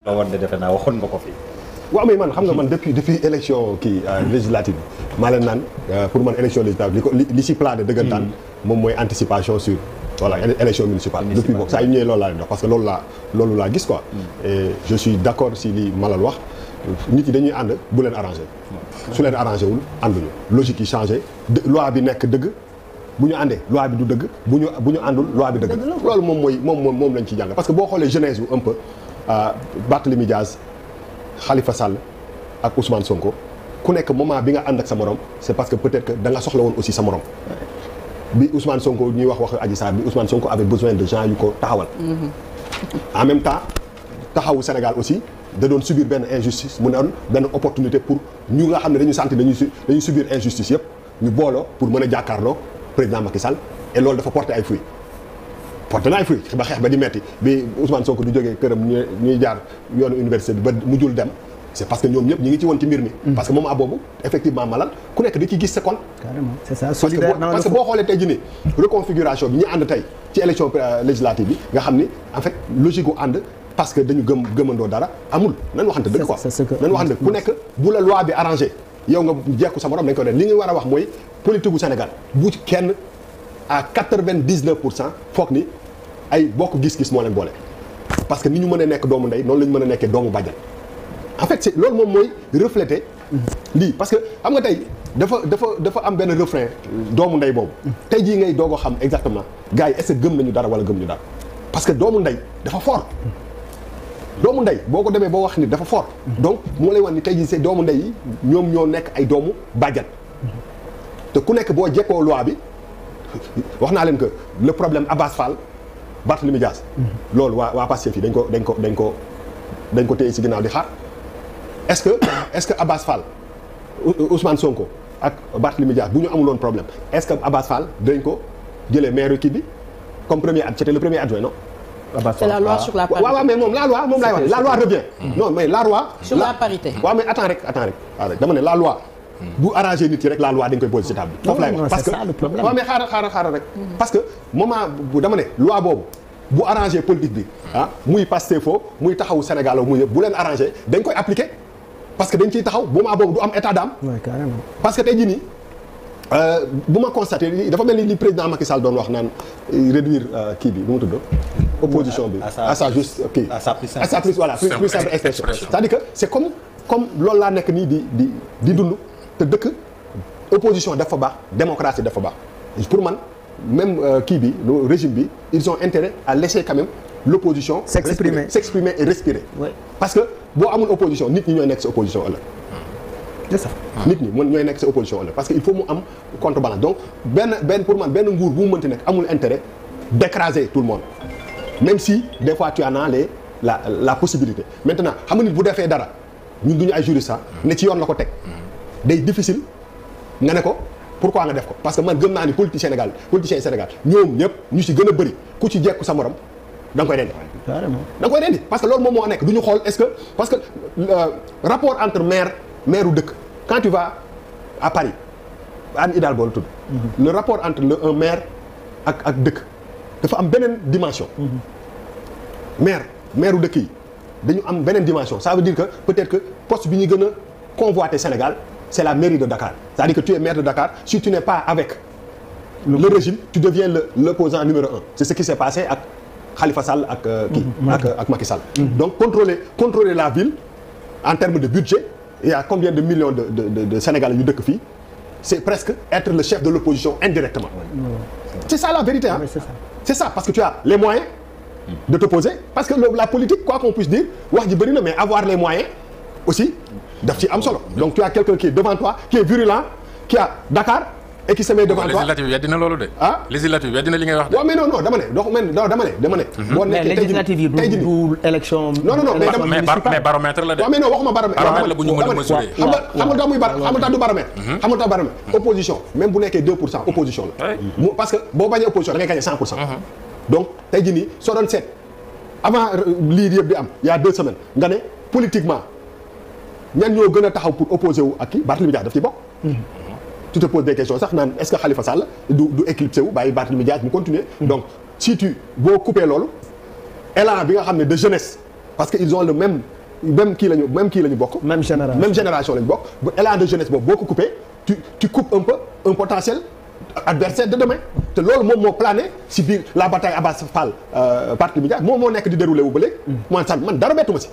la woon de defe naa waxoon nga ko fi. waaw mais man xam nga man depuis élection kii législative bi maa leen naan pour man élection législative li ci plané dëggantaan moom mooy anticipation sur voilà élection municipale depuis boobu saa yu ñëwee loolu laa leen dox parce que loolu laa gis quoi et je suis d'accord si li Malal wax nit yi dañuy ànd bu leen arrangé su leen arrangé wul ànduñu logique yi changé loi bi nekk dëgg bu ñu àndee loi bi du dëgg bu ñu àndul loi bi dëgg loolu moom lañ ci jàng parce que boo xoolee jeunesse bu un peu Barthélémy Diaz Khalifa Sall ak Ousmane Sonko ku nekk moment bi nga ànd ak sa morom c'est parce que peut-être que da nga soxla woon aussi sa morom bi Ousmane Sonko ñuy wax Adji Sarr bi Ousmane Sonko avait besoin de gens yu ko taxawal. En même temps taxawu Sénégal aussi da doon subir benn injustice mu ne woon benn opportunité pour ñu nga xam ne dañu sentir dañuy subir injustice yëpp ñu booloo pour mën a jàkkaarloo président Macky Sall et loolu dafa porter ay fruits. porté na ay fruits ba xeex ba di metti bi Ousmane Sonko di jógee këram ñuy jaar yoonu université bi ba mujjul dem c'est parce que ñoom ñëpp ñi ngi ci woon ci mbir mi. parce que moment boobu effectivement Malal ku nekk da ciy gis sa compte. carrément c'est ça solidaire parce que boo xoolee tey jii nii reconfiguration bi ñu ànd tey ci élection législative bi nga xam ni en fait logique gu ànd parce que dañu gëmandoo dara amul nan waxante dëgg quoi. nan waxante dëgg ku nekk bu la loi bi arrangé yow nga jekku sa morom dañ ko def li nga war a wax mooy politique gu Sénégal bu kenn à 99% foog ni ay bokk gis-gis moo leen boole parce que ni ñu mën a nekk doomu ndey noonu la ñu mën a nekkee doomu bàjjan en fait c'est loolu moom mooy refléter lii parce que xam nga tey dafa am benn refrain doomu ndey boobu tey jii ngay doog a xam exactement gars yi est-ce que gëm nañu dara wala gëm ñu dara parce que doomu ndey dafa fort doomu ndey boo ko demee boo wax ni dafa fort donc moo lay wan ni tey jii c'est doomu ndey yi ñoom ñoo nekk ay doomu bàjjan te ku nekk boo jekkoo loi bi wax naa leen que le problème Abass Fall Barthélémy Dias loolu waa Pastef yi dañ ko téye ci ginnaaw di xaar est-ce que Abass Fall Ousmane Sonko ak Barthélémy Dias bu ñu amuloon problème est-ce que Abass Fall dañ ko jëlee maire kii bi comme premier c'était le premier adjoint non. C'est la loi sur la parité. waaw mais moom la loi moom laay wax la loi revient. non mais la loi. sur la parité. waaw mais attends rek dama ne la loi. bu arrangé nit yi rek la loi dañ koy posé ci table bi. foofu laay wax parce que waaw mais xaaral rek. parce que moment bu dama ne loi boobu bu arrangé politique bi muy Pastef foofu muy taxawu Sénégal muy bu leen arrangé dañ koy appliquer parce que dañ ciy taxaw moment boobu du am état d'âme. carrément. parce que tey jii nii bu ma constaté dafa mel ni li président Macky Sall doon wax naan réduire kii bi nu mu tudd. opposition bi à sa juste kii à sa plus simple expression c'est-à-dire que c'est comme loolu laa nekk nii di dund te dëkk opposition dafa baax démocratie dafa baax pour man même kii bi le régime bi ils ont intérêt à laisser quand même l'opposition s'exprimer et respirer parce que boo amul opposition nit ñi ñooy nekk sa opposition ëllëg c'est ça nit ñi ñooy nekk sa opposition ëllëg parce que il faut mu am contrebalance donc benn pour man benn nguur bu mu mënti nekk amul intérêt d'écraser tout le monde même si des fois tu en as la possibilité maintenant xam nga nit bu defee dara ñun duñu ay juriste ne ci yoon la ko teg day difficile nga ne ko pourquoi nga def ko parce que man gëm naa ni politicien Sénégal ñoom ñëpp ñu ci gën a bëri ku ci jekku sa morom da nga koy rendi carrément da nga koy rendi parce que loolu moom moo nekk du ñu xool est-ce que parce que rapport entre maire u dëkk quand tu vas à Paris Anne Hidalgo la tudd le rapport entre un maire ak dëkk dafa am beneen dimension maire u dëkk yi dañu am beneen dimension ça veut dire que peut-être que poste bi ñu gën a convoité Sénégal c'est la mairie de Dakar c'est-à-dire que tu es maire de Dakar si tu n'es pas avec le régime tu deviens l'opposant numéro 1 c'est ce qui s'est passé ak Khalifa Sall ak ak Macky Sall donc contrôler la ville en termes de budget il y a combien de millions de Sénégalais yu dëkk fii c'est presque être le chef de l'opposition indirectement c'est ça la vérité c'est ça parce que tu as les moyens de t'opposer parce que la politique quoi qu'on puisse dire wax ji bëri na mais avoir les moyens aussi daf ci am solo donc tu as quelqu'un qui est devant toi qui est virulent qui a Dakar et qui se met devant toi législative yeddi na loolu de. législative yeddi na li ngay wax de. waaw mais non dama ne. boo nekkee tey jii mais législative du élection. non mais baromètre la de. waaw mais non waxuma baromètre. baromètre la bu ñu mën a mesurer. xam nga tax muy baromètre. xam nga tax baromètre. opposition même bu nekkee 2% opposition la. parce que boo bañee opposition da ngay gagner 100%. donc tey jii nii soo doon seet avant lii yëpp di am il y a 2 semaines nga ne politiquement ñan ñoo gën a taxaw pour opposer wu ak kii Barthélémy Dias daf ci bokk. tu te poses des questions sax naan est-ce que Khalifa Sall du éclipsé wu bàyyi Barthélémy Dias mu continuer. donc si boo coupé loolu élan bi nga xam ne de jeunesse parce que ils ont le même même kii lañu bokk. même génération lañu bokk bu élan de jeunesse boobu boo ko coupé tu coupes un peu un potentiel adversaire de demain te loolu moom moo plané si biir la bataille Abass Fall Barthélémy Dias moom moo nekk di déroulé wu ba léegi. man dara bettuma si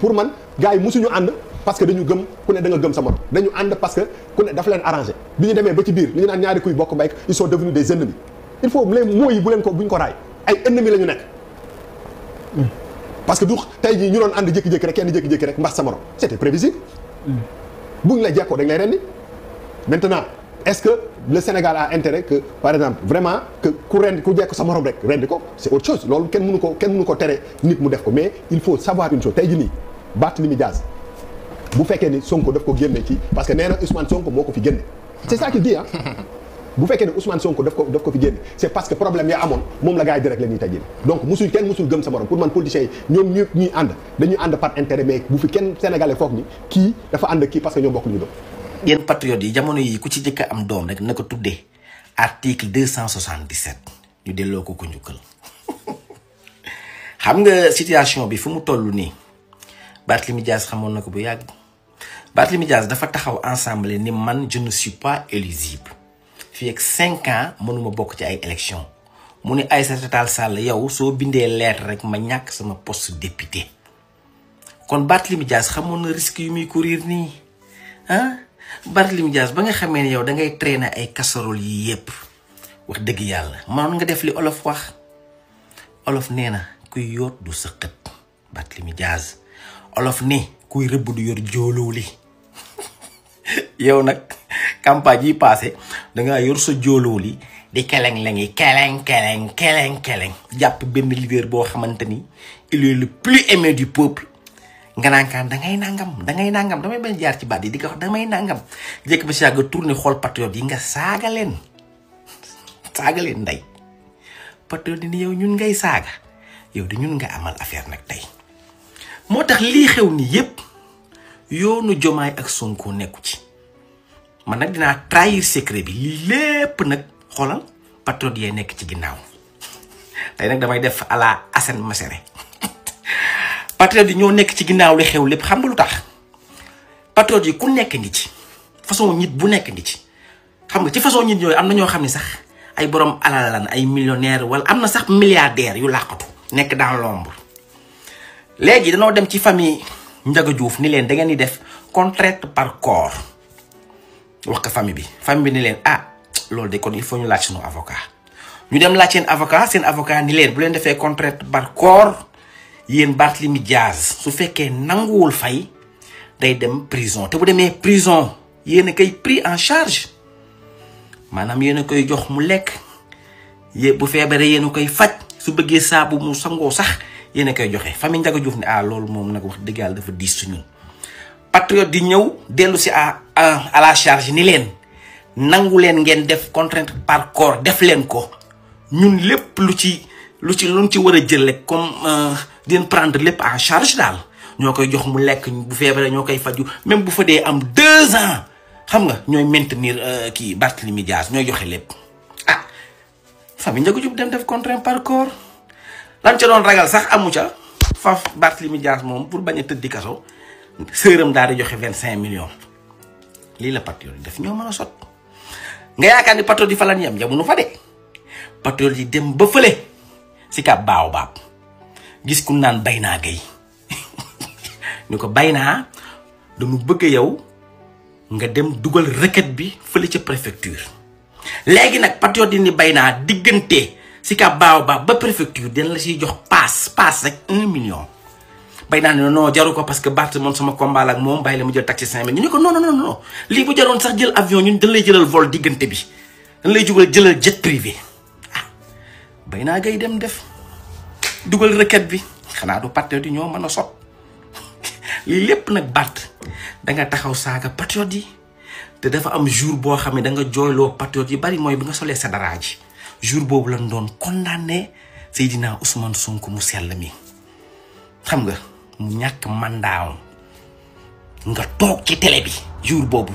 pour man gars yi mosuñu ànd parce que dañu gëm ku ne da nga gëm sa morom dañu ànd parce que ku ne dafa leen arrangé bi ñu demee ba ci biir li ñu naan ñaari kuy bokk mbay ils sont devenus des ennemis il faut les mots yi buñ ko raay ay ennemis la ñu nekk. parce que du tey jii ñu doon ànd jékki-jékki rek kenn jékki-jékki rek mbax sa morom c'était prévisible. buñ la jekkoo dañ lay rendi maintenant est-ce que le Sénégal a intérêt que par exemple vraiment que ku jekk sa morom rek rendi ko c'est autre chose loolu kenn mënu ko tere nit mu def ko mais il faut savoir une chose tey jii nii Barthélémy Dias bu fekkee ni Sonko daf ko génne ci parce que nee na Ousmane Sonko moo ko fi génne c'est ça qu'il dit ah bu fekkee ne Ousmane Sonko daf ko fi génne c'est parce que problème ya amoon moom la gars yi direct la ñuy tajil donc kenn musul gëm sa morom pour man politiciens yi ñoom ñëpp ñuy ànd dañuy ànd par intérêt mais bu fi kenn sénégalais foog ni kii dafa ànd kii parce que ñoom bokk ñu doon. yéen patriotes yi jamono yi ku ci jëkk am doom rek na ko tuddee article 277 ñu delloo ko njukkal xam nga situation bi fu mu toll nii Barthélémy Dias xamoon na ko bu yàgg Barthélémy Dias dafa taxaw ensemble ni man je ne suis pas éligible fii ak 5 ans mënuma bokk ci ay élections mu ni Aïssata Tall Sall yow soo bindee lettre rek ma ñàkk sama poste député kon Barthélémy Dias xamoon na risque yu muy courir nii ah Barthélémy Dias ba nga xamee ne yow da ngay traîner ay casserole yi yépp wax dëgg yàlla mënoon nga def li olof wax olof nee na kuy yoot du sëqët Barthélémy Dias olof ne kuy rëbb du yor jooloo li yow nag campagne yi passé dangaa yor sa jooloo li di keleng-lengi keleng jàpp benn leader boo xamante ni il est le plus aimé du peuple nga naan kaan dangay nangam damay bañ jaar ci baat yi di ko wax damay nangam jekk ba si yàgg tourné xool patriote yi nga saaga leen ndey patriote yi ni yow ñun ngay saaga yow di ñun nga amal affaire nag tey moo tax lii xew ni yépp yoonu Jomaay ak Sonko nekku ci man nag dinaa trahir secret bi lii lépp nag xoolal patriote yee nekk ci ginnaaw tey nag damay def à la Assane Masere patriote yi ñoo nekk ci ginnaaw li xew lépp xam nga lu tax patriote yi ku nekk ngi ci façon nit bu nekk ngi ci xam nga ci façon nit yooyu am na ñoo xam ne sax ay borom alal lan ay millionnaire wala am na sax milliardaire yu làqatu nekk dans l'ombre léegi danoo dem ci famille Ndiaga Diouf ni leen da ngeen di def contrainte par corps wax ko famille bi ni leen loolu de kon il faut ñu laaj sunu avocat ñu dem laaj seen avocat ni leen bu leen defee contrainte par corps yéen Barthélémy Dias su fekkee nanguwul fay day dem prison te bu demee prison yéen a koy pris en charge maanaam yéen a koy jox mu lekk bu feebaree yéen a koy faj su bëggee saabu mu sangoo sax yéen a koy joxe famille Ndiaga Diouf ne loolu moom nag wax dëgg yàlla dafa diis su ñun patriote di ñëw dellu si à la charge ni leen nangu leen ngeen def contrainte par corps def leen ko ñun lépp luñ ci war a jël rek comme dinañ prendre lépp en charge daal ñoo koy jox mu lekk bu feebaree ñoo koy faju même bu fa dee am 2 ans xam nga ñooy maintenir kii Barthélémy Dias ñooy joxe lépp famille Ndiaga Diouf dem def contrainte par corps lan ca doon ragal sax amu ca faf Barthélémy Dias moom pour bañ a tëddi kaso sëram daal di joxe 25 millions lii la patriote yi def ñoo mën a sot nga yaakaar ni patriote yi fa lan yem yamunu fa de patriote yi dem ba fële si ka baaw baab gis ku naan Bayna Gueye ni ko Bayna dañu bëgg yow nga dem dugal requête bi fële ca préfecture léegi nag patriote yi ni Bayna diggante si ka baaw ba préfecture den la siy jox paas rek 1 million Bayna ne non jaru ko parce que Barth moom sama combat la ak moom bàyyi la mu jël taxi 5000 ñu ne ko non lii bu jaroon sax jël avion ñun dañ lay jëlal vol diggante bi dañ lay jugal jëlal jet privé Bayna Gueye dem def dugal requête bi xanaa du patriote yi ñoo mën a sot lii lépp nag Barth da nga taxaw saaga patriote yi te dafa am jour boo xam ne da nga jooyloo patriote yi bari mooy bi nga solee sa dara ji jour boobu lañ doon condamné Seydina Ousmane Sonko mu sell mi xam nga mu ñàkk mandaawam nga toog ci télé bi jour boobu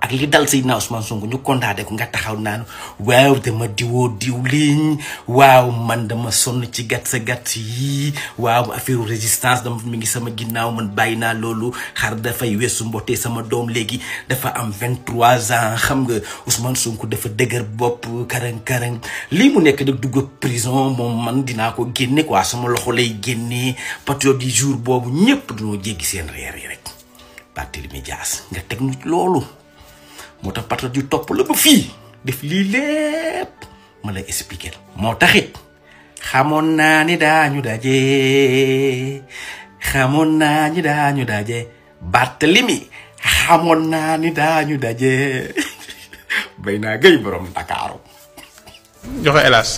ak li dal Seydina Ousmane Sonko ñu condamné ko nga taxaw naan waaw dama diwoo diwliñ waaw man dama sonn ci gàtt sa gàtt yi waaw affaire résistance dama mi ngi sama ginnaaw man bàyyi naa loolu xar dafay weesu mbootee sama doom léegi dafa am 23 ans xam nga Ousmane Sonko dafa dëgër bopp karang lii mu nekk nag dugg prison moom man dinaa ko génne quoi sama loxo lay génnee patriote du jour boobu ñëpp dañoo jéggi seen reer yi rek Barthélémy Dias nga teg nu loolu moo tax patriote yu topp la ba fii def lii lépp ma lay expliquer moo taxit xamoon naa ni daañu daje Barthélémy xamoon naa ni daañu daje bay naa gay borom Dakaaru joxe hélas